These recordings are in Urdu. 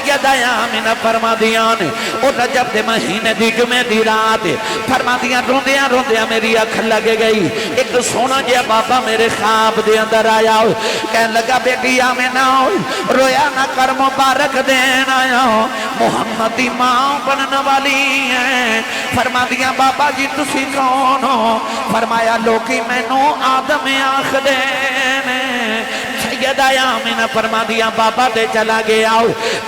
سیدہ آمینہ فرما دیاں او رجب دے مہینے دی جمعے دی رات فرما دیاں روندیاں روندیاں میری اکھ لگے گئی ایک سونا جیا بابا میرے خواب دے اندر آیا کہنے لگا بیٹی آمینہ رویا نہ کر مبارک دین آیا محمد دی ماں بنن والی ہیں فرما دیاں بابا جی تسی کون ہو فرمایا لوکی میں نو آدم آخ دینے سیدہ آمینہ فرما دیا بابا دے چلا گیا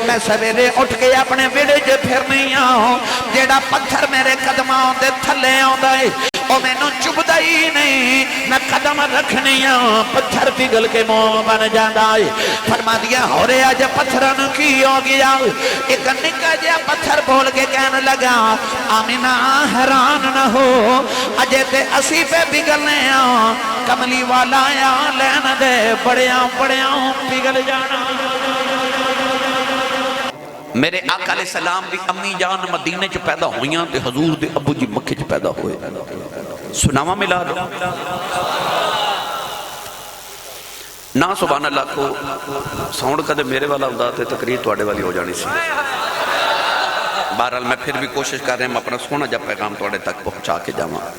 میں سویرے اٹھ کے اپنے ویڑے جے پھر نہیں آؤں جیڑا پتھر میرے قدماں دے تھلے آؤں دائے او میں نو چبدا ہی نہیں میں قدم رکھنی ہوں پتھر پگل کے منہ بن جاندہ ہے فرما دیا ہو رہے آج پتھرن کی ہو گیا ایک نکا جیا پتھر بول کے کہنے لگا آمینہ حیران نہ ہو اجے تے اسی پہ پگلنے ہوں کملی والا یا لین دے بڑیاں پگل جانا میرے آقا علیہ السلام دی امی جان مدینے چ پیدا ہوئیاں تے حضور دے ابو جی مکے چ پیدا ہوئے سناوا ملا دو نا سبحان اللہ کو ساؤنڈ کدے میرے والا ہوتا تے تقریر توڑے والی ہو جانی سی بہرحال میں پھر بھی کوشش کر رہے ہیں اپنا سونا جب پیغام توڑے تک پہنچا کے جاواں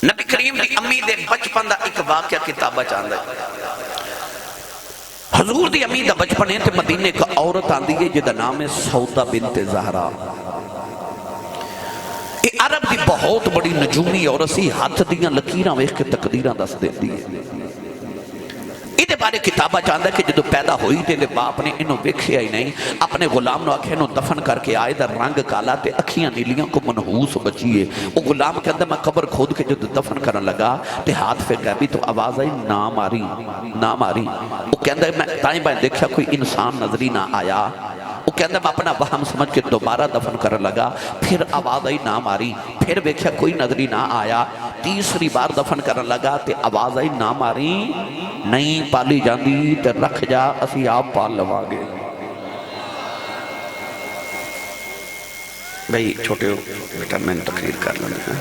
نبی کریم دی امی دے بچپن دا ایک واقعہ کتابہ چاندہ ہے حضور دی امی دا بچپن ہے تے مدینے کا عورت آن دیئے جدہ نام ہے سودہ بنت زہرا یہ عرب دی بہت بڑی نجومی عورت سی ہاتھ دیاں لکیراں ویخ کے تقدیراں دس دے دیئے یہ بارے کتابہ چاندہ کہ جدو پیدا ہوئی تے لے باپ نے انہوں ویکھیا ہی نہیں اپنے غلام نو آکھے انہوں دفن کر کے آئے در رنگ کالا تے اکھیاں نیلیاں کو منحوس بچیے وہ غلام کے اندر میں قبر کھود کے جدو دفن کرن لگا تے ہاتھ پہ گیبی تو آواز آئی نام آری وہ کہ اندر میں تائیں بائیں دیکھا کوئی انسان نظری نہ آیا وہ کہ اندر میں اپنا وہم سمجھ کے دوبارہ دفن کرن لگا پھر آواز آئی نام آری پھر دیکھا کوئی نظری نہ آیا تیسری بار دفن کرن لگا تے آواز آئی نام آری نہیں پالی جاندی تے رکھ جا اسی آپ پال لوا گے بھئی چھوٹے ہو بیٹا میں تقریر کر لیں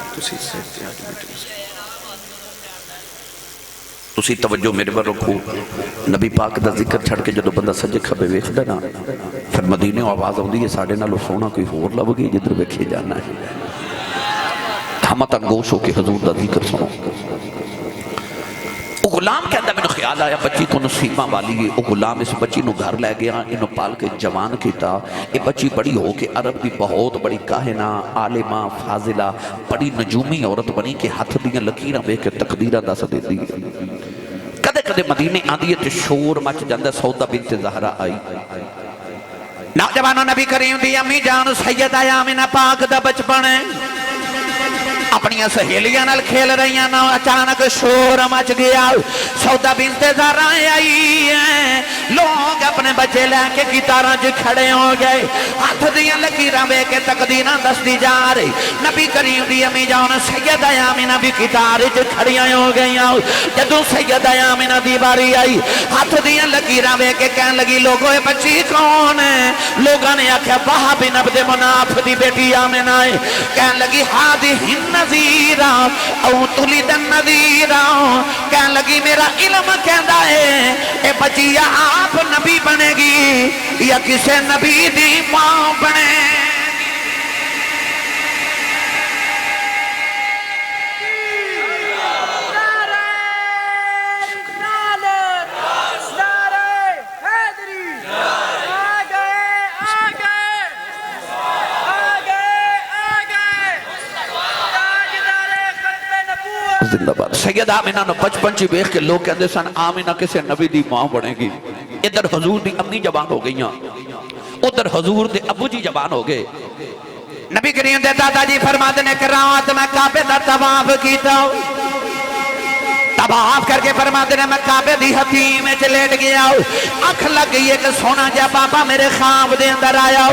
تسی توجہ میرے بار رکھو نبی پاک دا ذکر چھڑ کے جدو بندہ سجے کھبے ویکھ دینا پھر مدینے آواز آؤں دی ساڑھے نالو سونا کوئی ہور لو گی جدر ویکھے جانا ہے ہمت انگوش ہو کے حضور دا ذکر سنو وہ غلام کے اندر میں نے خیال آیا بچی کو نصیبہ والی ہے وہ غلام اس بچی نو گھر لے گیا انہوں پال کے جوان کیتا یہ بچی بڑی ہو کے عرب بھی بہت بڑی کاہنہ عالمہ فاضلہ بڑی نجومی عورت بنی کہ ہاتھ دیاں لکیراں بے کے تقدیرہ دا سدے دی کدے کدے مدینے آدھی تے شور مچ جاندہ سودہ بنت زہرا آئی نوجوانوں نبی کریم دی امی جان سیدہ آمینہ پاک دا بچپن اپنی سہیلیاں نال کھیل رہی ہیں اچانک شور مچ گیا سودہ بنت زہرا آئی ہیں لوگ اپنے بچے لے کے گٹاراں جو کھڑے ہو گئے ہاتھ دیاں لکیراں بے کے تقدیراں دستی جا رہی نبی کریم دی امی جان سیدہ آمینہ بھی گٹار جو کھڑیاں ہو گئی جدوں سیدہ آمینہ دی باری آئی ہاتھ دیاں لکیراں بے کے کہنے لگی لوگوں اے بچی کون ہے لوگاں نے آکھیا وہب بن عبد مناف دی بیٹی آمینہ ہے کہنے لگی ہادی نذیرہ او تلید النذیرہ کہنے لگی میرا علم کہندا ہے اے بچی یا آپ نبی بنے گی یا کسے نبی دی ماں بنے سیدہ آمینہ نے بچپن چی بیخ کے لوگ کہندے سن آمینہ کسے نبی دی ماں بنے گی ادھر حضور دی امی جوان ہو گئیاں ادھر حضور دے ابو جی جوان ہو گئے نبی کریم دے دادا جی فرماتے نے کہ رات میں کعبے دا طواف کیتا ہوں طواف کر کے فرماتے نے میں کعبے دی حتیم میں لیٹ گیا اکھ لگ گئی ہے کہ سونا جا بابا میرے خواب دے اندر آیا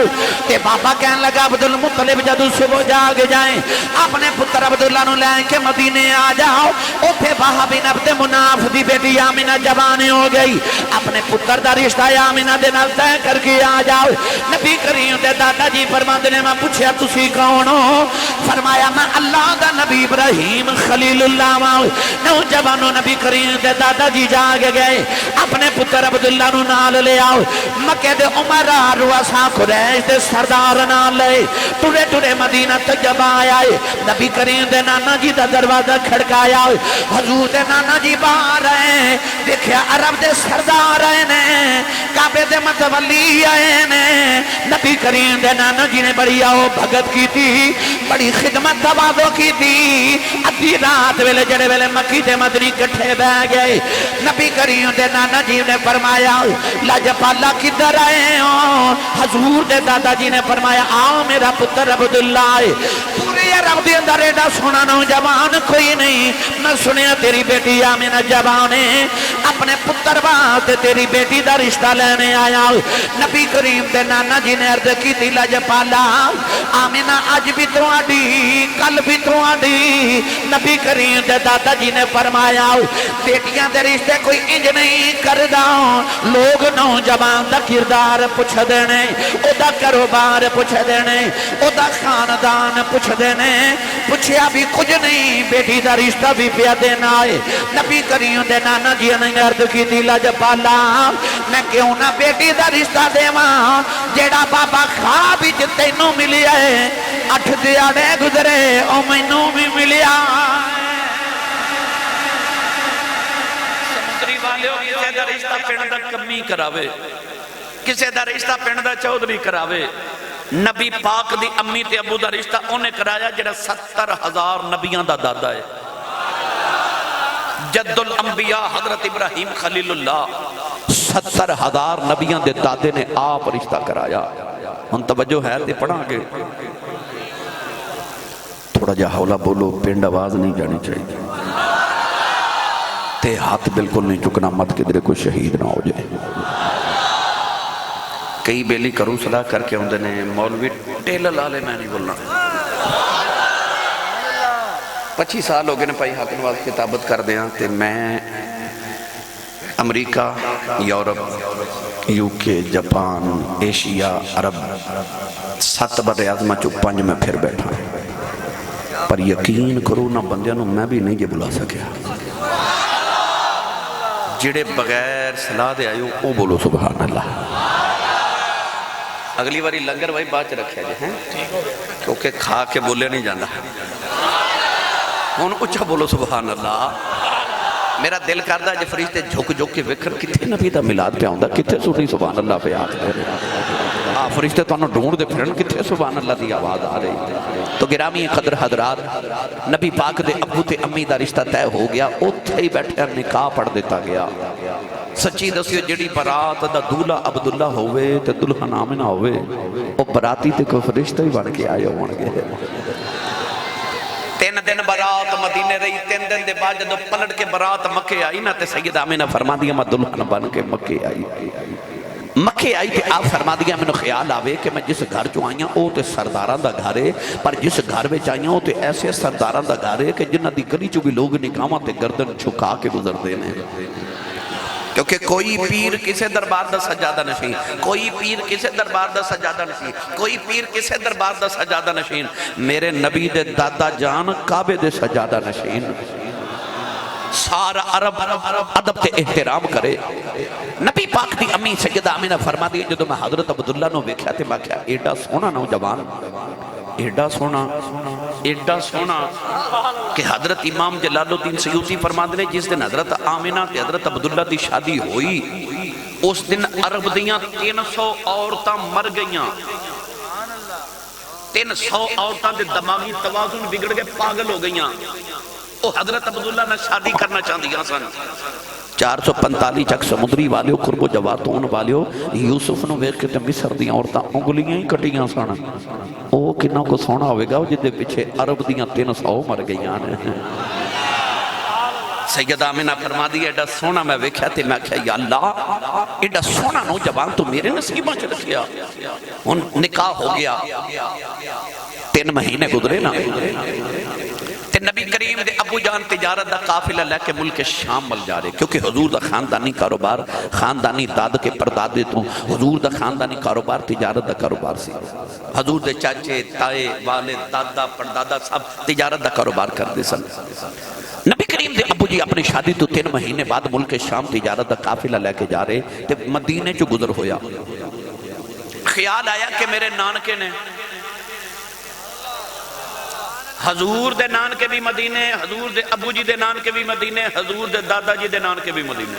تے بابا کہنے لگا عبدالمطلب جدو صبح جاگ جائیں اپنے پتر عبداللہ نو لائیں کہ مدینے آ جاؤ اوتھے وہب بن عبد مناف دی بیٹی آمینہ جوان ہو گئی اپنے پتر دا رشتہ آمینہ دے نال طے کر کے آ جاؤ نبی کریم دے دادا جی فرماتے نے میں پوچھیا تسی کون ہو فرمایا میں اللہ دا نبی ابراہیم خلیل اللہ نوجوان نوجوانوں نبی کریم دے دادا جی جاگ گئے اپنے پتر عبداللہ نو نال لے آؤ مکہ دے عمرہ رؤساء قریش دے سردار نال لے ٹرے ٹرے مدینہ طیبہ آیا نبی کریم دے نانا جی دا دروازہ کھڑکایا حضور دے نانا جی باہر آئے دیکھیا عرب دے سردار آئے نے کعبے دے متولی آئے نے نبی کریم دے نانا جی نے بڑی آؤ بھگت کی تھی بڑی خدمت تواضع کی تھی ادھی رات ویلے جڑے ویلے مکی تے مدنی کٹھے بہ گئے نبی کریم دے نانا جی نے فرمایا لاجپالا کدھر آئے ہو حضور دے دادا جی نے فرمایا آؤ میرا پتر عبداللہ پورے عرب دے اندر ایڈا سونا نوجوان کوئی نہیں میں سنیا تیری بیٹی آمینہ جوان ہے اپنے پتر واسطے تیری بیٹی دا رشتہ لینے آیا نبی کریم دے نانا جی نے عرض کی تھی لاجپالا آمینہ آج بھی تو آڈی کل بھی تو آڈی نبی کریم دے دادا جی نے فرمایا بیٹیاں دے رشتے کوئی انج نہیں کردہ لوگ نوجوان دا کردار پوچھ دینے او دا کاروبار پوچھ دینے او دا خاندان پوچھ دینے پوچھیا بھی کچھ نہیں بیٹی دا رشتہ بھی پیا دینا ہے نبی کریم دے نانا جی نے عرض کی تھی لاجپالا میں کیوں نہ بیٹی دا رشتہ دیواں جیڑا بابا خواب وچ تینوں ملیا ہے 8 دیہاڑے گزرے او مینوں بھی ملیا سمندری والیو کسے دا رشتہ پنڈ دا کمی کراوے کسے دا رشتہ پنڈ دا چودھری کراوے نبی پاک دی امی تے ابو دا رشتہ انہیں کرایا جڑا 70,000 نبیاں دا دادا ہے جد الانبیاء حضرت ابراہیم خلیل اللہ 70,000 نبیاں دے دادے نے آپ رشتہ کرایا ہم توجہ ہے تے پڑھا گے تھوڑا جا حولا بولو پینڈ آواز نہیں جانی چاہیے تے ہاتھ بالکل نہیں چکنا مت کدھرے کوئی شہید نہ ہو جائے کئی بیلی کروں صلاح کر کے ہوندے نے مولوی ٹیلہ لالے میں نہیں بولنا 25 سال ہو گئے نے پائی حق نواز کتابت کر دیا تے میں امریکہ یورپ یوکے جاپان ایشیا عرب 7 بر اعظم چو 5 میں پھر بیٹھا پر یقین کرو نہ بندیاں نو میں بھی نہیں یہ بلا سکیا جڑے بغیر صلاح دے آئیو او بولو سبحان اللہ اگلی باری لنگر بھائی بات رکھیا جائے ہیں کیونکہ کھا کے بولے نہیں جانا ہون اچھا بولو سبحان اللہ میرا دل کردہ جے فرشتے جھک جھک کے وکھر کتھے نبی دا ملاد پہ آؤندہ کتھے سنی سبحان اللہ پہ آتے ہیں فرشتے تو انہوں ڈھونڈ دے پھرن کتھے سبحان اللہ دی آواز آ رہی تو گرامی قدر حضرات نبی پاک دے ابو تے امی دا رشتہ طے ہو گیا اوتھے ہی بیٹھے نکاح پڑھ دیتا گیا سچی دسیو جڑی برات دا دولہ عبداللہ ہوئے تے دلہن آمنہ ہوئے او براتی تے کوئی فرشتہ ہی بڑھ کے آئے ہوں گے 3 دن برات مدینے رہی 3 دن دے بعد جدو پلٹ کے برات مکے آئی نا تے سید آمینہ فرما دیا میں دلہن بن کے مکے آئی تے آپ فرما دیا میں نے خیال آوے کہ میں جس گھر چو آئیاں او تے سرداران دا گھارے پر جس گھر میں چاہیاں او تے ایسے سرداران دا گھارے کہ جنہ دی گلی چو بھی لوگ نکاما تے گردن چھکا کے گزر دینے کیونکہ کوئی پیر کسے دربار دا سجادہ نشین کوئی پیر کسے دربار دا سجادہ نشین کوئی پیر کسے دربار دا سجادہ نشین میرے نبی دے دادا جان کعبے دے سجادہ نشین سارا عرب ادب تے احترام کرے نبی پاک دی امی سیدہ آمینہ فرما دی جدو میں حضرت عبداللہ نو ویکھیا تے میں کیا ایڈا سونا نوجوان ایڈا سونا کہ حضرت امام جلال الدین سیوطی فرما دے جس دن حضرت آمینہ تے حضرت عبداللہ دی شادی ہوئی اس دن عرب دیاں 300 عورتاں مر گئیاں 300 عورتاں دے دماغی توازن بگڑ کے پاگل ہو گئیاں وہ حضرت عبداللہ نے شادی کرنا چاہدیاں سن 445 چک سمندری والیو قرب و جواتون والیو یوسف نو ویکھ کے تے مصر دیاں عورتاں انگلیاں ہی کٹیاں سن او کنہ کو سونا ہوئے گا جدے پیچھے عرب دیاں 300 مر گئیاں نے سیدہ آمینہ فرما دی ایڈا سونا میں ویکھیا تے میں کہا یا اللہ ایڈا سونا نوجوان تو میرے نصیبہ چل گیا ان نکاح ہو گیا 3 مہینے گزرے نا تے نبی کریم دے ابو جان تجارت دا قافلہ لے کے ملک شام مل جا رہے کیونکہ حضور دا خاندانی کاروبار خاندانی داد کے پردادے تو حضور دا خاندانی کاروبار تجارت دا کاروبار سی حضور دے چاچے تائے والد دادا پردادا سب تجارت دا کاروبار کر دے سن نبی کریم دے ابو جی اپنی شادی تو 3 مہینے بعد ملک شام تجارت دا قافلہ لے کے جا رہے تے مدینے چو گزر ہویا، خیال آیا کہ میرے نانکے نے حضور دے نانکے بھی مدینے، حضور دے ابو جی دے نانکے بھی مدینے، حضور دے دادا جی دے نانکے بھی مدینے۔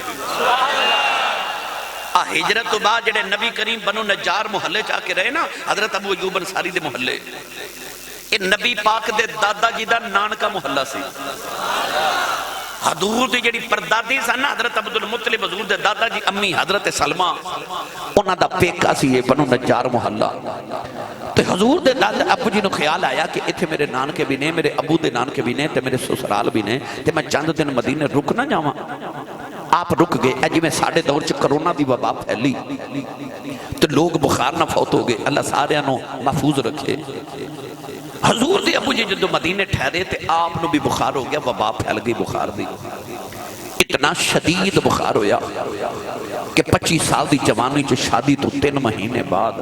ہجرت تو بعد جڑے نبی کریم بنو نجار محلے چاہ کے رہے نا، حضرت ابو ایوب انصاری دے محلے، یہ نبی پاک دے دادا جی دا نانکا محلہ سی۔ حضور دی جڑی پردادی سن حضرت عبدالمطلب حضور دے دادا جی امی حضرت سلمہ انہاں دا پیکا سی یہ بنو نجار محلہ۔ تو حضور دے دادا ابو جی نو خیال آیا کہ اتھے میرے نانکے بھی نے، میرے ابو دے نانکے بھی نے، تے میرے سسرال بھی نے، تے میں چند دن مدینے رک نہ جاواں۔ آپ رک گئے، اجی میں ساڑھے دور چ کرونا دی وبا پھیلی تو لوگ بخار نہ فوت ہو گئے، اللہ سارے انہوں محفوظ رکھے۔ حضور دی ابو جی جدو مدینے ٹھہرے تے آپ نو بھی بخار ہو گیا، وبا پھیل گئی بخار دی، اتنا شدید بخار ہویا کہ 25 سال دی جوانی چ شادی تو 3 مہینے بعد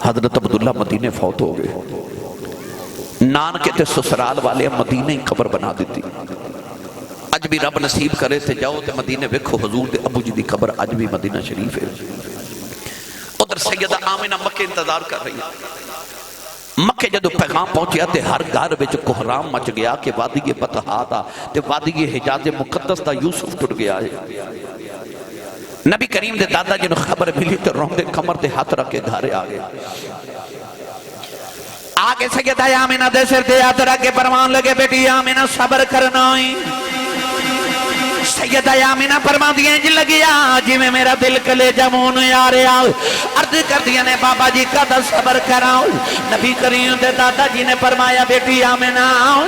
حضرت عبداللہ مدینے فوت ہو گئے۔ نانکے تے سسرال والے مدینے قبر بنا دیتی۔ اج بھی رب نصیب کرے تے جاؤ تے مدینے ویکھو حضور دے ابو جی دی قبر اج بھی مدینہ شریف ہے۔ ادھر سیدہ آمنہ مکہ انتظار کر رہی ہے۔ مکہ جدو پیغام پہنچیا تے ہر گھر وچ کوہرام مچ گیا کہ وادی بطحا دا تے وادی حجاز مقدس دا یوسف ٹوٹ گیا ہے۔ نبی کریم دے دادا جنہوں خبر ملی تے روندے کمر دے ہاتھ رکھ کے گھارے آگے آگے سیدہ آمنہ دے سر دے ہاتھ رکھ کے فرمان لگے بیٹی آمنہ صبر کرنا ہوئی۔ سیدہ آمنہ فرمان دیا جی لگیا جی میں میرا دل کلے جمون یارے آؤ، عرض کر دیا نے بابا جی کا دا صبر کراؤ۔ نبی کریم دے دادا جی نے فرمایا بیٹی آمنہ آؤ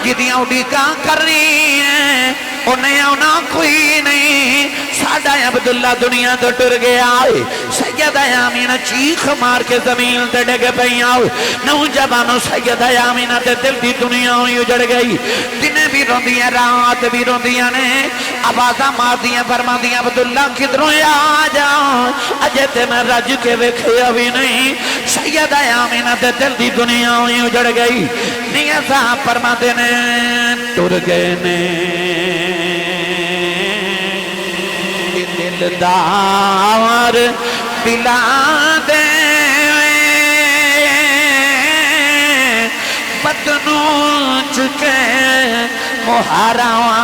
جدیاں اڈی کہاں کر رہی ہیں، انہیں آنا کوئی نہیں، ساڑھا عبداللہ دنیا تو ٹر گیا ہے۔ سیدہ آمنہ چیخ مار کے زمین تے ڈگے پہی آؤ، نوجوانوں سیدہ آمنہ تے دل دی دنیا ہوئی اجڑ گئی، دنیں بھی رون دیا رات بھی رون دیا نے، آوازہ مار دیا فرما دیا عبداللہ کدھروں آ جاؤں، اجے تے میں رج کے وکھیا بھی نہیں۔ سیدہ آمنہ تے دل دی دنیا ہوئی اجڑ گئی، نہیں صاحب فرما دینے ٹر گئے نے دار پلا دے بدنوں چکے مہاراواں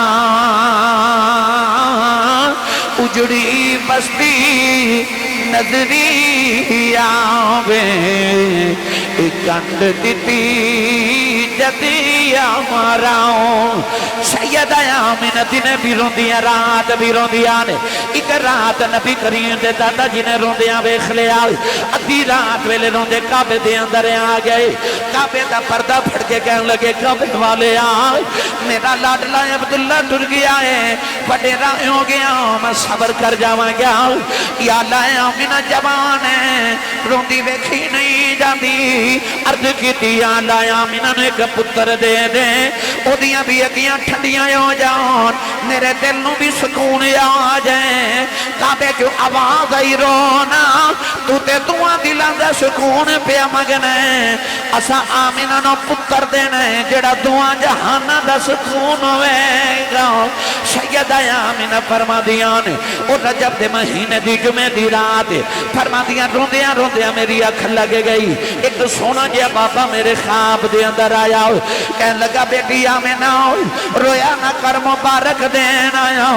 اجڑی بستی نظری آوے کنڈ دیتی جدی آماراؤں۔ سیدہ آمنہ دن بھی رون دیا رات بھی رون دیا نے، ایک رات نبی کریم دے دادا جی نے رون دیا بیخ لے آئے، ادھی رات ویلے رون دے کعبے دے اندر آ گئے، کعبے دا پردہ پھڑ کے کہنے لگے کعبے والے آئے میرا لاڈلا عبداللہ ٹر گیا ہے، بڑے رائے ہو گیا میں صبر کر جاواں گیا۔ یا اللہ آمنہ جوان ہے رون دی ویکھی نہیں جاندی، عرض کی دیا اللہ آمنہ نے ایک پتر دے دے، او دیاں بھی اگیاں ٹھنڈیاں ہو جاؤں، میرے دل نو بھی سکون آ جائیں۔ کعبے جو آواز آئی رونا تو تے دعا دلان دا سکون پیا مگنے، اسا آمنہ نو پتر دینے جڑا دعا جہانا دا سکون ہوئے گا۔ سیدہ آمنہ فرما دیاں او رجب دے مہینے دی جمعہ دی رات فرما دیاں روندیاں روندیاں میری اکھ لگے گئی، ایک سونا جیا بابا میرے خواب دے اندر آیا، کہنے لگا بیٹی آمنہ رویا نہ کر مبارک دین آیا،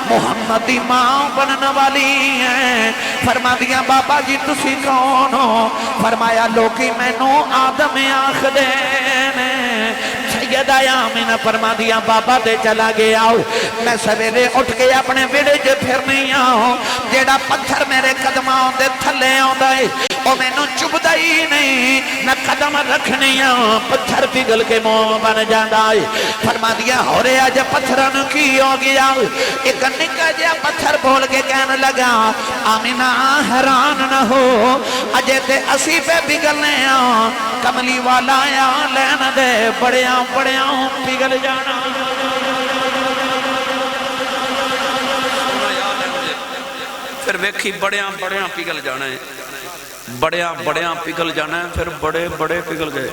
محمد دی ماں بنن والی ہیں۔ فرما دیا بابا جی تسی کون ہو؟ فرمایا لوکی میں نو آدم آخ دینے۔ سیدہ آمنہ فرما دیا بابا دے چلا گیا، میں سویرے اٹھ کے اپنے بیڑے جو پھر نہیں آؤں، جیڑا پتھر میرے قدماں دے تھلے آؤں دائے او میں نو چبدا ہی نہیں، نہ قدم رکھنی آؤں، پتھر پگل کے منہ بن جاندہ ہے۔ فرما دیا ہو رہے آج پتھران کی ہو گیا، ایک نکا جا پتھر بول کے کہنے لگا آمنہ حیران نہ ہو، اجے تے اسی پہ پگلنے آؤں، کملی والا یا لین دے بڑیاں بڑیاں پگل جانا۔ پھر ویکھی بڑیاں بڑیاں پگل جانا ہے، بڑیاں بڑیاں پگل جانا ہے، پھر بڑے بڑے پگل گئے۔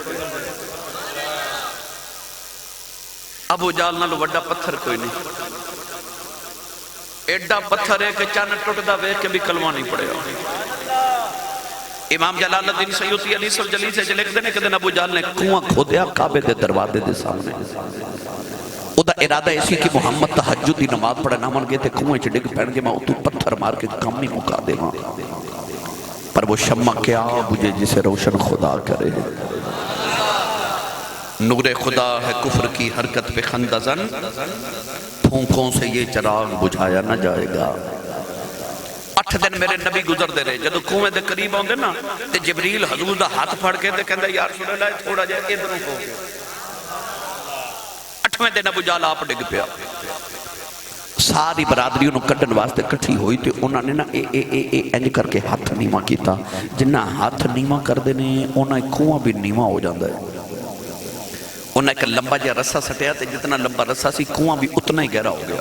ابو جال نالوں وڈا پتھر کوئی نہیں، ایڈا پتھر ہے کہ چن ٹوٹدا ویکھ کے بھی کلمہ نہیں پڑھیا۔ امام جلال الدین سیوطی علیس الجلیل سے لکھ دینے کہ دن ابو جال نے کنواں کھودیا کعبے دے دروازے دے سامنے، او دا ارادہ اسی کہ محمد تہجد دی نماز پڑھنا من گئے تے کنویں چ ڈگ پڑن گے میں اتو پتھر مار کے کم نہیں مکا دے گا، پر وہ شمع کیا بجھے جسے روشن خدا کرے، نور خدا ہے کفر کی حرکت پہ خندہ زن، پھونکوں سے یہ چراغ بجھایا نہ جائے گا۔ 8 دن میرے نبی گزر دے رہے، جدو کنویں دے قریب آؤں دے نا تے جبریل حضور دا ہاتھ پھڑ کے تے کہندہ یا رسول اللہ تھوڑا جائے ادھروں ہو گیا۔ 8ویں دن ابو جال آپ ڈگ پیا، ساری برادری انہوں کڈن واسطے کٹھی ہوئی تے انہوں نے نا انج کر کے ہاتھ نیمہ کیتا، جنہ ہاتھ نیمہ کر دینے انہوں کنواں بھی نیمہ ہو جاندہ ہے۔ انہوں نے ایک لمبا جا رسہ سٹیا تے جتنا لمبا رسہ سی کنواں بھی اتنا ہی گہرا ہو گیا۔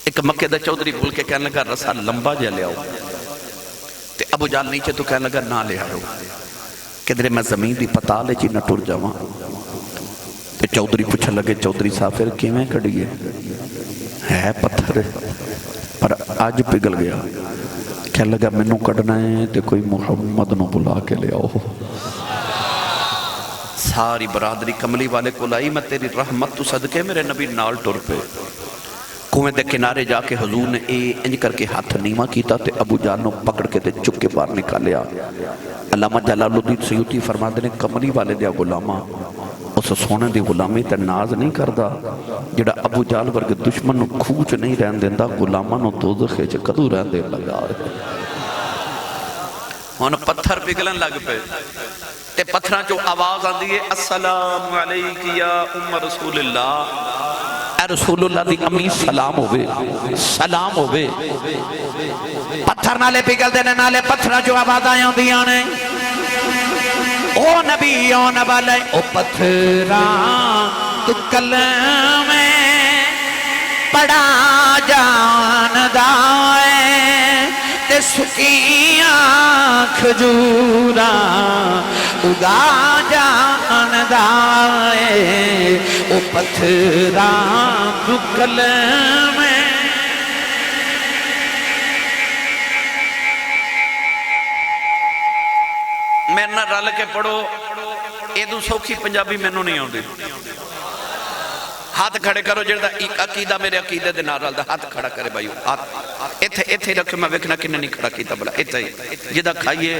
ایک مکہ دا چودھری بھول کے کہنے لگا رسہ لمبا جا لے آؤ، تے ابو جال نیچے تو کہنے لگا نہ لے آؤ، کدھرے میں زمین دی پتالے چی نہ ٹر جاواں۔ تے چودھری پوچھا لگے چودھری سافر کیویں کھڑی ہے پتھر پر آج پگھل گیا، کہنے لگا مینوں کڈنا ہے تے کوئی محمد نو بلا کے لے آؤ۔ ساری برادری کملی والے کو لائی، میں تیری رحمت تو صدقے میرے نبی نال ٹر پہ۔ کنویں دے کنارے جا کے حضور نے انج کر کے ہاتھ نیمہ کیتا تے ابو جال نو پکڑ کے تے چک کے باہر نکالیا۔ علامہ جلال الدین سیوطی فرماتے نے کملی والے دیا غلامہ اس سونے دی غلامی تے ناز نہیں کردا جڑا ابو جال ورگے دشمن نو کھوچ نہیں رہن دیندا، غلامہ نو دوزخ وچ کدوں رہن دے لگا۔ ہن پتھر پگھلن لگ پے تے پتھراں چوں آواز آندی ہے السلام علیک یا ام رسول اللہ، اے رسول اللہ دی امی سلام ہوئے، سلام ہوئے۔ پتھر نالے پگھل دینے نالے پتھراں چوں آواز آیاں دیاں نے، او نبی او نبالے او پتھراں تو کلمے پڑا جاندہ ہے تے سکیاں کھجورا اگا جاندہ ہے، او پتھراں تو کلمے۔ میں نہ رل کے پڑھو، ایدو سوکھی پنجابی میں نو نہیں ہوں دی۔ ہاتھ کھڑے کرو جڑا ایک عقیدہ میرے عقیدے دے نال رلدا، ہاتھ کھڑا کرے بھائیو، ہاتھ ایتھے رکھو، میں ویکھنا کنے نہیں کھڑا کیتا بلا، ایتھے ہی جدا کھائیے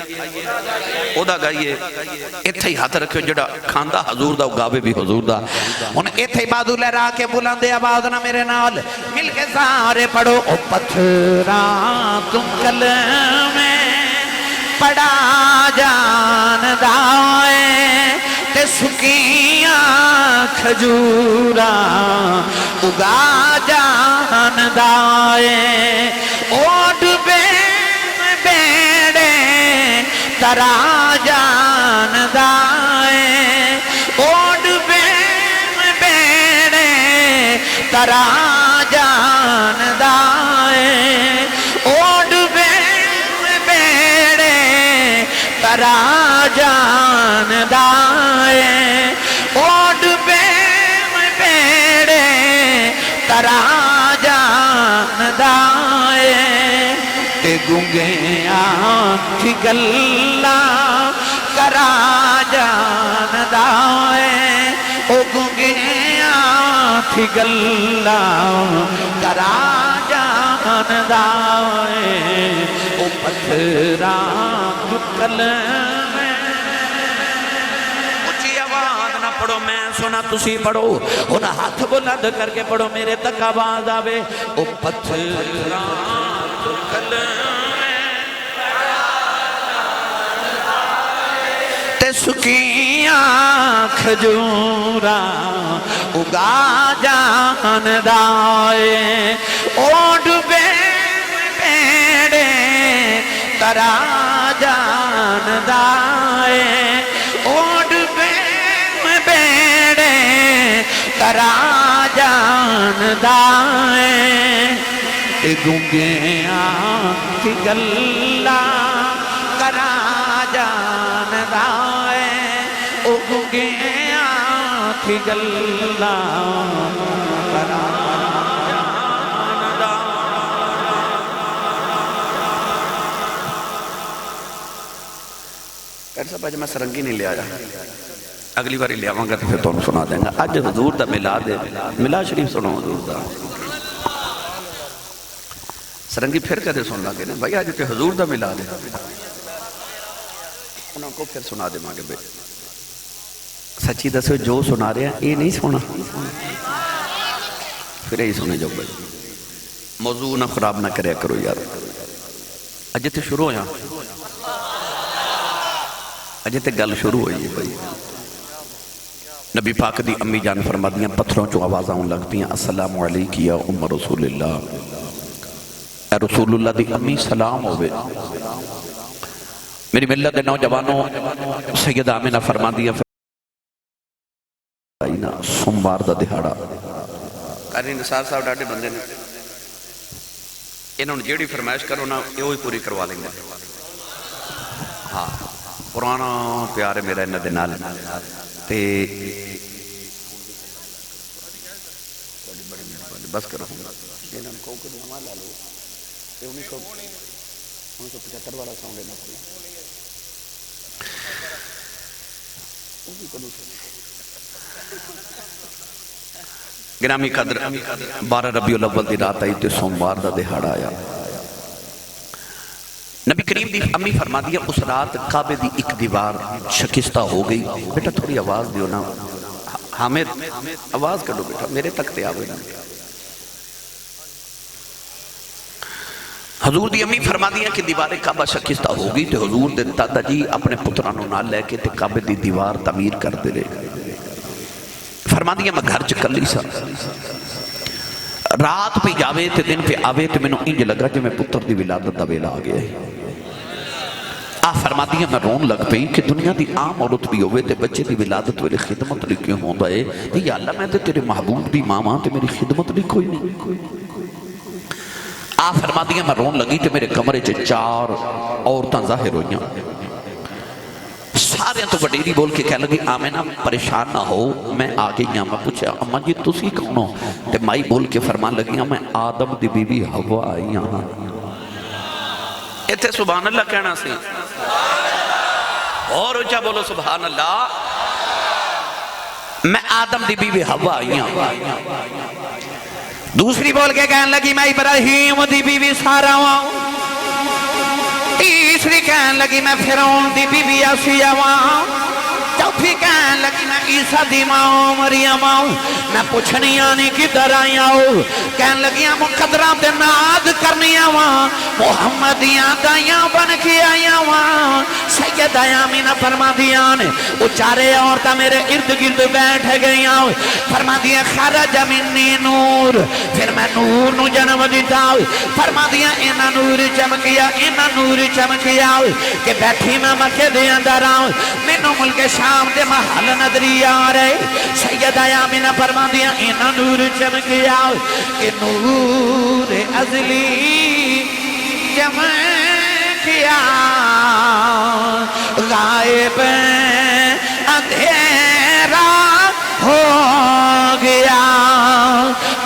اودا گائیے، ایتھے ہی ہاتھ رکھو جڑا کھاندا حضور دا گاوے بھی حضور دا۔ ہن ایتھے بادو لہرا کے بلند آواز نہ میرے نال مل کے سارے پڑھو، او پتھراں تم کلمے پڑا جاندہ ہے تے سکیاں کھجورا اگا جاندہ ہے، اوڈ بیڑے ترا جاندہ ہے، اوڈ بیڑے ترا جاندہ ہے، اوڈ ترا جاندہ ہے، اوڈ بیڑے ترا جاندہ ہے، تے گنگیاں کی گلہ کرا جاندہ ہے، او گنگیاں کی گلہ کرا جاندہ ہے، او پتھراں کلمے۔ اچھی آواز نہ پڑھو، میں سنا تسی پڑھو، انہا ہاتھ بلند کر کے پڑھو میرے تک آواز آوے، او پتھراں کلمے تے سکیاں کھجورا اگا جاندہ ہے، اوڈ بیڑے ترا جاندہ ہے، اوڈ بیڑے ترا جاندہ ہے، تے گنگیاں کی گلہ کرا جاندہ ہے، او گنگیاں لاکھ گلا کرا جاندا کہتے صاحب اج میں سرنگی نہیں لیا رہا اگلی باری لیا گا تو پھر تمہیں سنا دیں گا اج حضور دا میلاد ہے میلاد شریف سنو حضور دا سرنگی پھر کہتے سن لگے نا بھائی آج تے حضور دا میلاد ہے انہوں کو پھر سنا دے مانگے بے سچی دسو جو سنا رہے ہیں یہ نہیں سنا پھر یہی سنے جو بھائی موضوع نہ خراب نہ کرے کرو یار اج تے شروع ہویا اج تے گل شروع ہوئی ہے بھائی نبی پاک دی امی جان فرما دیاں پتھروں چو آوازاں لگتی ہیں السلام علیکم یا ام رسول اللہ اے رسول اللہ دی امی سلام ہوئے میری ملت دے نوجوانوں سیدہ آمینہ فرما دیا سوموار دا دہاڑا قاری نثار صاحب ڈاڈے بندے نے انہوں نے جیڑی فرمائش کرو نا یہ وہی پوری کروا لیں گے ہاں پرانا پیار ہے میرا انہاں دے نال تے بس کرو انہوں نے کہو کہ نواں لا لو 1975 والا ساؤنڈ ہے نا گرامی قدر 12 ربیع الاول دی رات آئی تے سوموار دا دہاڑا آیا نبی کریم دی امی فرما دیا اس رات کعبے دی ایک دیوار شکستہ ہو گئی بیٹا تھوڑی آواز دیو نا حامد آواز کر لو بیٹا میرے تک تے آوے نا حضور دی امی فرما دیا کہ دیوار کعبہ شکستہ ہو گئی تے حضور دے دادا جی اپنے پترانوں نہ لے کے تے کعبے دی دیوار تعمیر کر دے رہے فرما دیا میں گھر چکلی سا رات پہ جاوے تے دن پہ آوے تے میں نے انج لگا کہ میں پتر دی ولادت دا ویلا آ گیا ہے فرما دیا میں رون لگ پئی کہ دنیا دی عام عورت بھی ہوئے تے بچے دی ولادت ویلے خدمت لی کیوں ہوندا ہے یا اللہ میں تے تیرے محبوب دی ماما تے میری خدمت لی کوئی نہیں فرما دیا میں رون لگی تے میرے کمرے چے 4 عورتاں ظاہر ہوئیاں سارے تو وڈیری بول کے کہہ لگی آمینہ پریشان نہ ہو میں آگے یہاں میں پوچھا اماں جی تسی کون ہو تے مائی بول کے فرمان لگی میں آدم دی بی بی حوا آئی یہاں ایتھے سبحان اللہ کہنا سی اور اچھا بولو سبحان اللہ میں آدم دی بی بی حوا آئی یہاں دوسری بول کے کہنے لگی میں ابراہیم دی بی بی سارا ہوں تیسری کہنے لگی میں فرعون دی بی بی آسیہ ہوں چوتھی کہنے لگی میں عیسیٰ دی ماں مریم ہوں میں پوچھنی آنی کی در آئی ہوں کہنے لگی مقدرہ دے ناد کرنی ہوں محمدیاں دائیاں بن کے آئی ہوں سیدہ آمینہ فرما دیا نے وہ چارے عورتیں میرے ارد گرد بیٹھ گئی ہوں فرما دیا خرج منی نور پھر میں نور نو جنم دیتا ہوں فرما دیا اینا نور چمکیا اینا نور چمکیا کہ بیٹھی میں مکہ دے اندر آؤں مینوں ملک شام دے محل ندری آ رہے سیدہ آمینہ فرما دیا اینا نور چمکیا کہ نور ازلی چمکیا غائب اندھیرا ہو گیا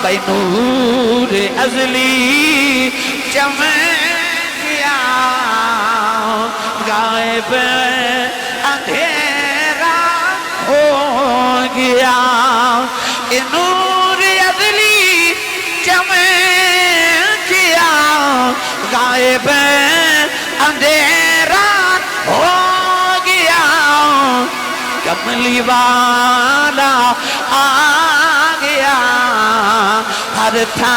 بھائی نور ازلی چمکیا غائب اندھیرا ہو گیا نور ازلی چمکیا غائب اندھیرا ہو گیا کملی والا آ گیا ہر تھا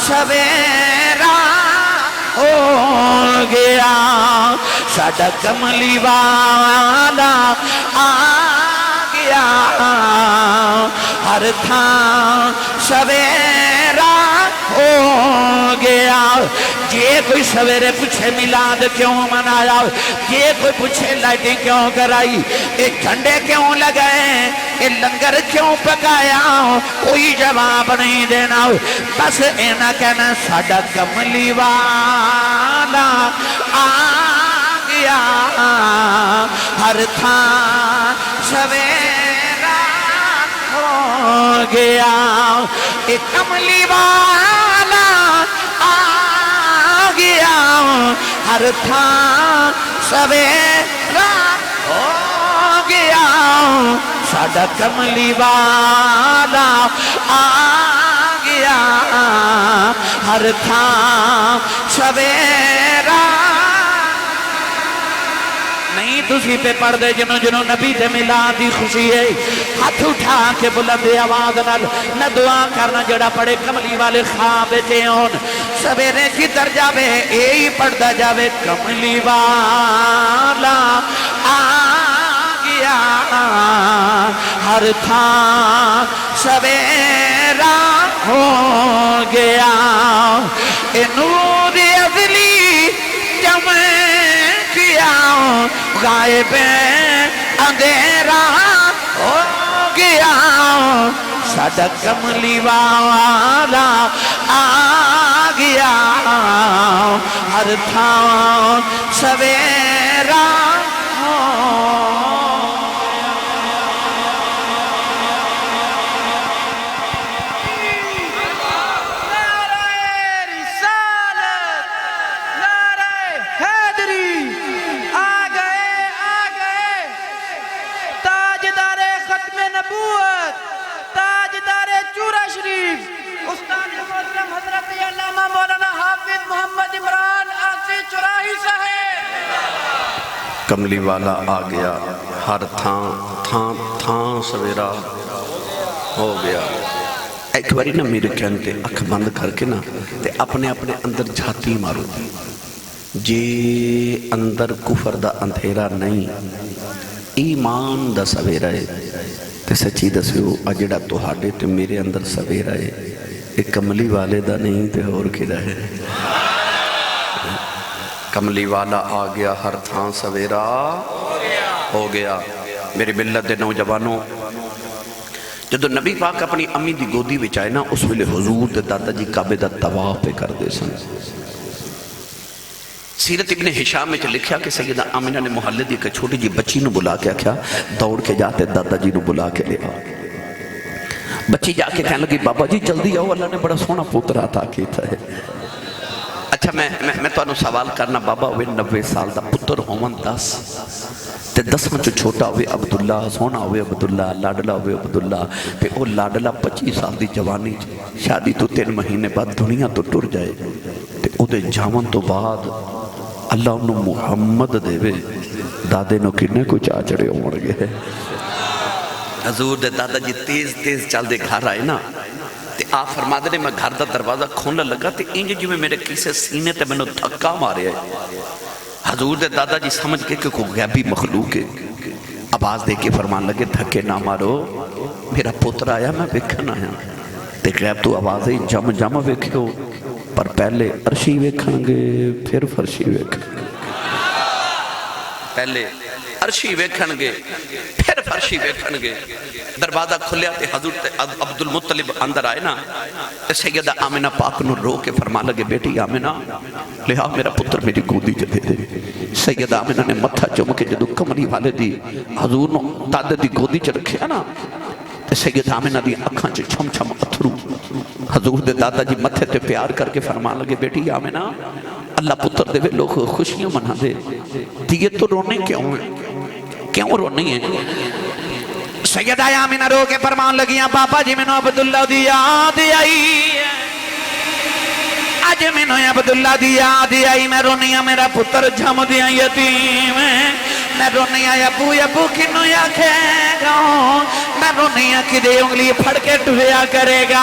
سویرا ہو گیا ساڈا کملی والا آ گیا ہر تھا سویرا ہو گیا یہ کوئی سویرے پوچھے میلاد کیوں منایا یہ کوئی پوچھے لائٹیں کیوں کرائی یہ جھنڈے کیوں لگائے یہ لنگر کیوں پکایا کوئی جواب نہیں دینا بس اینا کہنا ساڈا کملی والا آ گیا ہر تھا سویرا گیا اے کملی والا آ گیا ہر تھان سویرا ہو گیا ساڈا کملی والا آ گیا ہر تھان سویرا نہیں تسی پہ پڑھ دے جنہوں جنہوں نبی دے میلاد دی خوشی ہے ہاتھ اٹھا کے بلند آواز نال نہ دعا کرنا جڑا پڑے کملی والے خواب تے ہون سویرے کی در جاوے ایہی پڑھدا جاوے کملی والا آ گیا ہر تھان سویرا ہو گیا اے نور ازلی جمع کیا غائب اندھیرا ہو گیا ساڈا کملی والا آ گیا ہر تھان سویرا ہو کملی والا آ گیا ہر تھان سویرا ہو گیا ایک باری نا میرے کہنے اکھ بند کر کے نا تے اپنے اپنے اندر جھاتی مارو جے اندر کفر دا اندھیرا نہیں ایمان دا سویرا ہے تے سچی دسیو اجڑا تہاڈے تے میرے اندر سویرا ہے ایک کملی والے دا نہیں تے اور کدا ہے کملی والا آ گیا ہر تھان سویرا ہو گیا میری ملت دے نوجوانوں جدو نبی پاک اپنی امی دی گودی وچ آئے نا اس ویلے حضور دے دادا جی کعبے دا طواف پہ کر دے سن سیرت ابن ہشام میں لکھیا کہ سیدہ آمنہ نے محلے دی ایک چھوٹی جی بچی نو بلا کے کیا دوڑ کے جاتے دادا جی نو بلا کے لے آ بچی جا کے کہنے لگی بابا جی جلدی آؤ اللہ نے بڑا سونا پوتر عطا کیتا ہے اچھا میں تو انہوں سوال کرنا بابا ہوئے 90 سال دا پتر ہومن 10 تے 10 میں جو چھوٹا ہوئے عبداللہ سونا ہوئے عبداللہ لاڈلہ ہوئے عبداللہ پہ او لاڈلہ 25 سال دی جوانی شادی تو 3 مہینے بعد دنیا تو ٹر جائے تے او دے جامن تو بعد اللہ انہوں محمد دے وے دادے نو کنے کو چاچڑے عمر گئے حضور دے دادا جی تیز چل دے گھر آئے نا تے آپ فرما دے میں گھر دا دروازہ کھولنے لگا تے انج جو میں میرے کسے سینے تے میں نے دھکا مارے ہے حضور دے دادا جی سمجھ کے کہ کوئی غیبی مخلوق ہے آواز دے کے فرمان لگے دھکے نہ مارو میرا پتر آیا میں ویکھن آیا تے غیب تو آواز ہے جم ویکھو پر پہلے عرشی ویکھن گے پھر فرشی ویکھن گے پہلے عرشی ویکھن گے پھر فرشی ویکھن گے دروازہ کھلیا تے حضرت عبدالمطلب اندر آئے نا تے سیدہ آمنہ پاک نو رو کے فرما لگے بیٹی آمنہ لہا میرا پتر میری گودی جے دے دے سیدہ آمنہ نے متھا چوم کے جدو کمری والے دی حضور نو دادے دی گودی چ رکھیا نا تے سیدہ آمنہ دی اکھاں چ چھم چھم اتھرو حضور دے دادا جی متھے تے پیار کر کے فرما لگے بیٹی آمنہ اللہ پتر دے وے لوگ خوشیاں منا دے دیئے تو رونے کیوں رونی ہے سیدہ آمنہ رو کے فرمان لگیاں پاپا جی میں نو عبداللہ دی یاد آئی آج میں نو عبداللہ دی یاد آئی میں رونیاں میرا پتر جھم دیا یتیم میں رونیاں ابو کنو یا کھے گا میں رونیاں کی دے انگلی پھڑ کے ٹویا کرے گا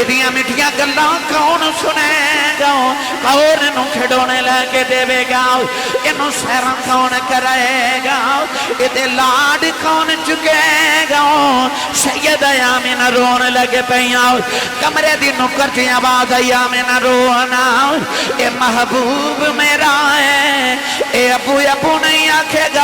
ادیاں مٹھیاں گلاں کون سنے گا کون انہوں کھڑونے لے دے گا انہوں سیران کون کرے گا ادھے لاڈ کون چکے گا سیدہ آمنہ رون لگے پہیاں کمرے دی نکر کی آواز آمنہ رونا اے محبوب میرا ہے اے ابو نہیں آکھے گا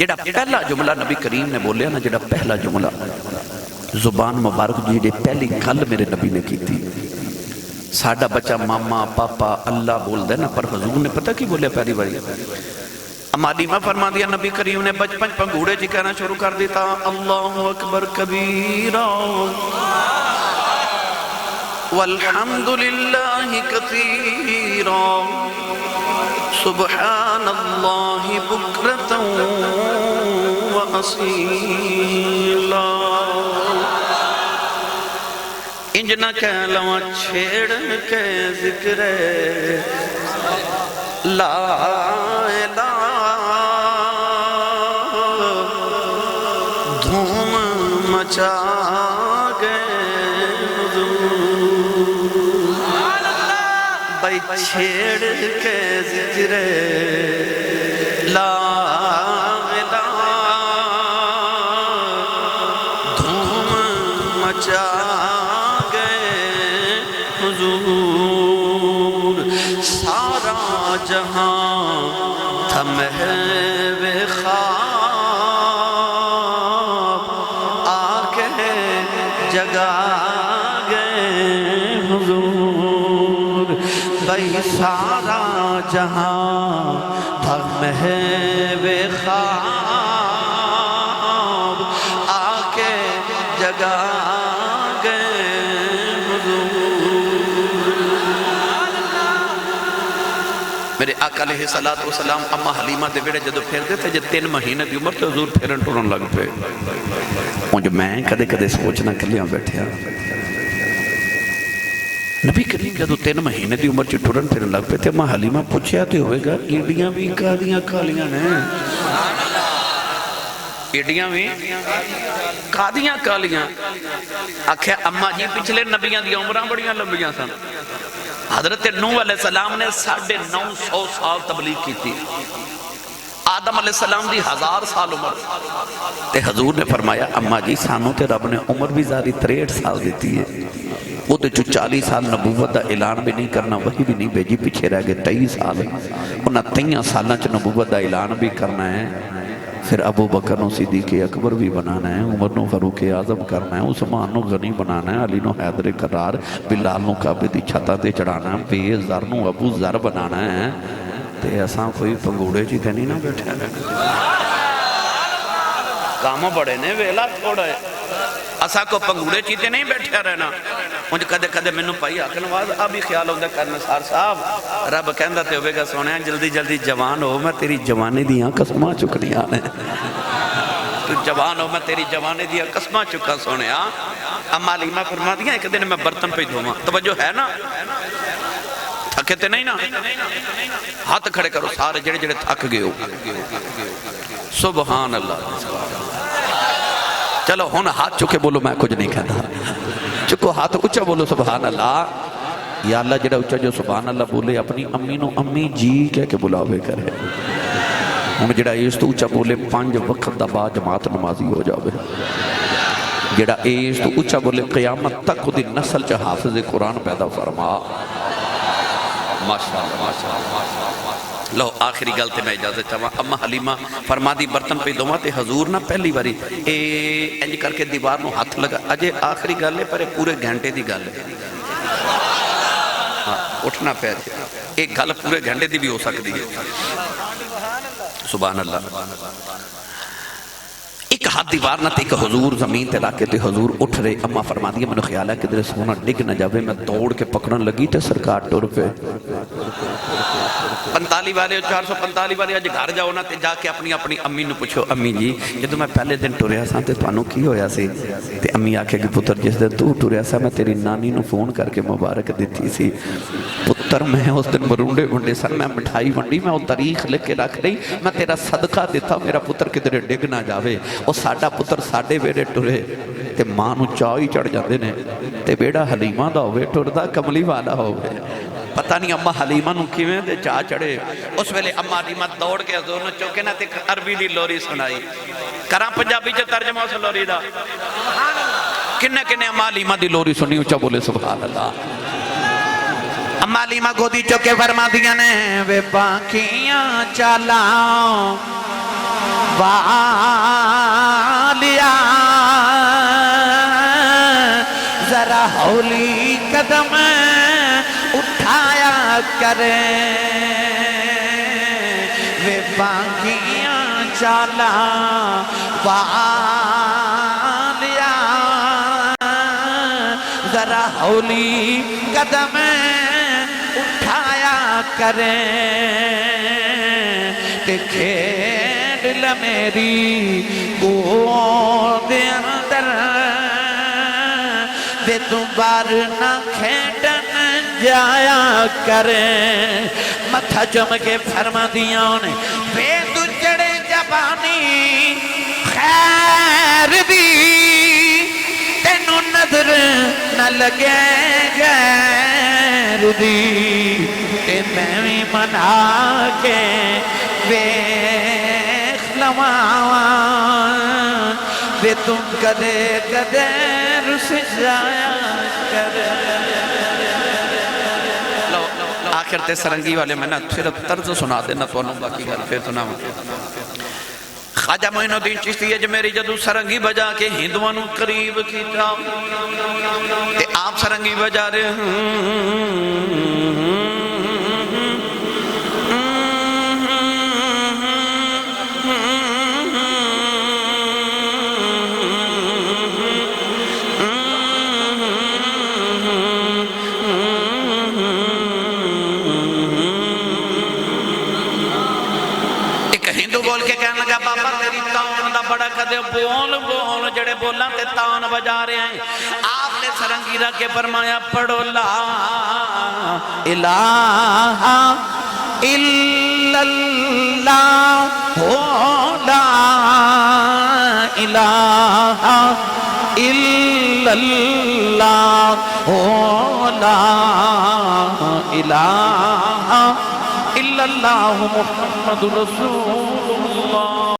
جڑا پہلا جملہ نبی کریم نے بولیا نا، جڑا پہلا جملہ زبان مبارک جی پہلی گل میرے نبی نے کی تھی، ساڈا بچہ ماما پاپا اللہ بول دے نا، پر حضور نے پتہ کی بولیا پہلی باری؟ اما حلیمہ فرما دیا نبی کریم نے بچپن پنگوڑے جی کہنا شروع کر دیتا، اللہ اکبر کبیرا والحمدللہ کثیرا سبحان اللہ بکرتا واسیلا۔ انجنہ کہہ لوا چھیڑ کے ذکر لا الہ، دھوم مچا گئے بھائی چھیڑ کے ذکر لا الہ، دھوم مچا گئے حضور، سارا جہاں تھا محو خواب، آکے جگا گئے حضور، بھائی سارا جہاں تھا محو خواب، آکے جگا گئے حضور۔ میرے آقا علیہ السلام اما حلیمہ دے بیڑے جدو پھیرتے تھے، جب 3 مہینے دی عمر تے حضور پھیرن ٹورن لگ پہ، جو میں کدے کدے سوچنا کلیاں بیٹھیا، نبی کریم جدو 3 مہینے دی عمر چ ٹرن پھرن لگ پہ تھے، اما حلیمہ پوچھیا تے ہوئے گا ایڈیاں بھی کالیاں کالیاں نے، ایڈیاں بھی کالیاں کالیاں، آکھیا اما جی پچھلے نبیاں دی عمران بڑیاں لمبیاں سن، حضرت نوح علیہ السلام نے 950 سال تبلیغ کی تھی، آدم علیہ السلام دی 1000 سال عمر، تے حضور نے فرمایا اما جی سانوں تے رب نے عمر بھی زیادہ 63 سال دیتی ہے، وہ تو 40 سال نبوت دا اعلان بھی نہیں کرنا، وہی بھی نہیں بھیجی، پیچھے رہ گئے 23 سال، انہاں 23 سالہ چ نبوت دا اعلان بھی کرنا ہے، پھر ابو بکر نو صدیق اکبر بھی بنانا ہے، عمر نو فاروق اعظم کرنا ہے، عثمان نو غنی بنانا ہے، علی نو حیدر قرار، بلال نو کعبے دی چھتاں تے چڑھانا ہے، بے ذر نو ابو ذر بنانا ہے، تے اساں کوئی پنگوڑے جی تے نہیں نہ بیٹھے رہنا، کام بڑے نے ویلا چھوڑا ہے، اساں کو پنگوڑے چیتے نہیں بیٹھے رہنا۔ مجھے کدے کدے میں نو پائی آکھن واز ابھی خیال ہوندہ کرنا سار صاحب، رب کہندہ تے ہوئے گا سونے جلدی جلدی جوان ہو، میں تیری جوانے دیاں قسمہ چکنی آنے، تو جوان ہو میں تیری جوانے دیاں قسمہ چکا سونے آ۔ اما حلیمہ فرما دیا ایک دن میں برتن پہ دھوما، توجہ ہے نا، تھکے تے نہیں نا، ہاتھ کھڑے کرو سارے جڑے جڑے تھک گئے ہو، سبحان اللہ، چلو ہون ہاتھ چکے بولو میں کچھ نہیں کہتا، چکو ہاتھ اچھا بولو سبحان اللہ۔ یا اللہ جڑا اچھا جو سبحان اللہ بولے اپنی امی نو امی جی کہہ کے بلاوے کرے، ہون جڑا ایس تو اچھا بولے 5 وقت دا با جماعت نمازی ہو جاوے، جڑا ایس تو اچھا بولے قیامت تک خودی نسل چا حافظ قرآن پیدا فرما، ماشاءاللہ ماشاءاللہ۔ لو آخری گلتے میں اجازت چاہاں، اما حلیمہ فرما دی برتن پہ دوما تے حضور نہ پہلی باری انج کر کے دیوار نو ہاتھ لگا، اجے آخری گلے پر پورے گھنٹے دی گل ہے، اٹھنا پہ ایک گل پورے گھنٹے دی بھی ہو سکتی ہے، سبحان اللہ۔ ایک ہاتھ دیوار نہ تے ایک حضور زمین تے لاکے تے حضور اٹھ رہے، اما فرما دیا میں نے خیال ہے کہ در سونا ڈگ نہ جاوے، میں دوڑ کے پکڑن لگی تے سرکار ٹور پہ 45 والے 445 والے اج گھر جاؤ نا تے جا کے اپنی امی نو پوچھو، امی جی جدو میں پہلے دن ٹوریا سا تے تانوں کی ہویا سی؟ تے امی آکھے کہ پتر جس دن تو ٹوریا سا میں تیری نانی نو فون کر کے مبارک دیتی سی، پتر میں اس دن مرونڈے ونڈے سن، میں مٹھائی ونڈی، میں وہ تاریخ لکھ کے رکھ رہی، میں تیرا صدقہ دیتا میرا پتر کدھر ڈگ نہ جاوے، اور ساڈا پتر ساڈے ویڑے ٹرے تے ماں نو چاہی چڑھ جاندے نے، تے بیڑا حلیمہ دا ہوئے ٹردا کملی والا ہوئے، پتہ نہیں اما حلیمہ نو کیویں دے چاہ چڑھے، اس ویلے اما حلیمہ دوڑ کے حضور نو چوکے نہ تے عربی دی لوری سنائی، کراں پنجابی چ ترجمہ اس لوری دا، کنے کنے اما حلیمہ دی لوری سنی، اچھا بولے سبحان اللہ۔ اما حلیمہ گودی چوکے فرما دیا نے، وے باکیاں چالاؤں والیا ذرا ہولی قدم اٹھایا کریں وہ بانگیاں چالا والیا ذرا ہولی قدم اٹھایا کریں کہ کھیل میری گود اندر دے دوبارہ نہ کھیٹن جایا کریں متھا چم کے فرما دیا انہیں بے دجڑے جبانی خیر دی تینوں نظر نہ لگے غیر دی تے میں بھی منا کے بیخ لواں بے تم کدے کدے رس جایا کرے آخر تے سرنگی والے میں نا صرف طرز سنا دینا تو انہوں باقی گھر پھر سنا خواجہ معین الدین چشتی اجمیری جدو سرنگی بجا کے ہندوانوں قریب کی جاؤ تے آپ سرنگی بجا رہے بابا تیری تان دا بڑا کدے بول بول جڑے بولاں تے تان بجا رہے ہیں آپ نے سرنگی رکھ کے فرمایا پڑھو لا الہ الا اللہ لا الہ الا اللہ لا الہ الا اللہ محمد رسول اللہ